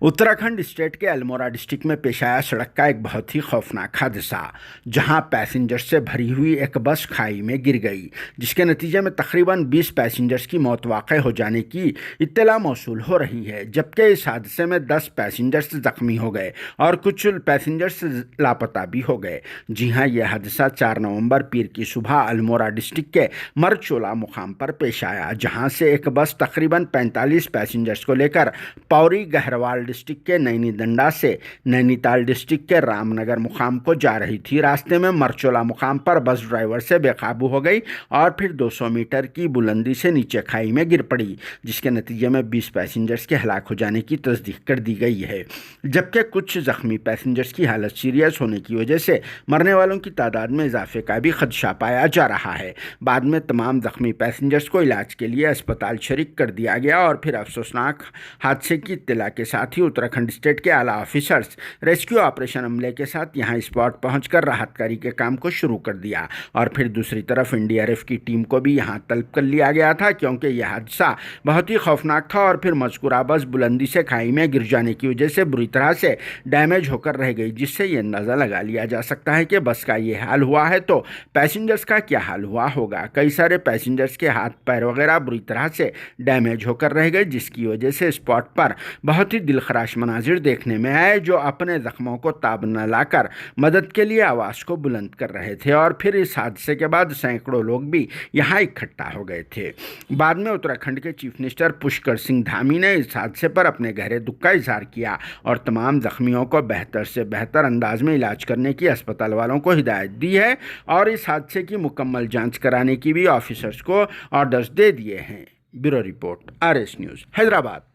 Uttarakhand state के Almora district में पेश आया सड़क का एक बहुत ही खौफनाक हादसा, जहां पैसेंजर्स से भरी हुई एक बस खाई में गिर गई, जिसके नतीजे में तकरीबन 20 पैसेंजर्स की मौत वाक़ हो जाने की इत्तला मौसूल हो रही है, जबकि इस हादसे में 10 पैसेंजर्स जख्मी हो गए और कुछ पैसेंजर्स लापता भी हो गए। जी हाँ, यह हादसा 4 नवंबर पीर की सुबह अल्मोड़ा डिस्ट्रिक्ट के मरचोला मुकाम पर पेश आया, जहां से एक बस तकरीबन 45 पैसेंजर्स को लेकर पौरी गहरवाल डिस्ट्रिक्ट के नैनी दंडा से नैनीताल डिस्ट्रिक्ट के रामनगर मुकाम को जा रही थी। रास्ते में मरचोला मुकाम पर बस ड्राइवर से बेकाबू हो गई और फिर 200 मीटर की बुलंदी से नीचे खाई में गिर पड़ी, जिसके नतीजे में 20 पैसेंजर्स के हलाक हो जाने की तस्दीक कर दी गई है, जबकि कुछ जख्मी पैसेंजर्स की हालत सीरियस होने की वजह से मरने वालों की तादाद में इजाफे का भी खदशा पाया जा रहा है। बाद में तमाम जख्मी पैसेंजर्स को इलाज के लिए अस्पताल शरीक कर दिया गया और फिर अफसोसनाक हादसे की इत्तला के साथ ही उत्तराखंड स्टेट के आला ऑफिसर्स रेस्क्यू ऑपरेशन अमले के साथ यहां स्पॉट पहुंचकर राहतकारी के काम को शुरू कर दिया। और फिर दूसरी तरफ एनडीआरएफ की टीम को भी यहां तलब कर लिया गया था, क्योंकि यह हादसा बहुत ही खौफनाक था और फिर मज़कूरा बस बुलंदी से खाई में गिर जाने की वजह से बुरी तरह से डैमेज होकर रह गई, जिससे ये अंदाज़ा लगा लिया जा सकता है कि बस का ये हाल हुआ है तो पैसेंजर्स का क्या हाल हुआ होगा। कई सारे पैसेंजर्स के हाथ पैर वगैरह बुरी तरह से डैमेज होकर रह गए, जिसकी वजह से स्पॉट पर बहुत ही दिलखराश मनाजिर देखने में आए, जो अपने जख्मों को ताब न लाकर मदद के लिए आवाज़ को बुलंद कर रहे थे। और फिर इस हादसे के बाद सैकड़ों लोग भी यहाँ इकट्ठा हो गए थे। बाद में उत्तराखंड के चीफ मिनिस्टर पुष्कर सिंह धामी ने इस हादसे पर अपने गहरे दुख का इजहार किया और तमाम जख्मियों को बेहतर से बेहतर अंदाज में इलाज करने की अस्पताल वालों को हिदायत दी है और इस हादसे की मुकम्मल जांच कराने की भी ऑफिसर्स को ऑर्डर्स दे दिए हैं। Bureau report, RS news, Hyderabad.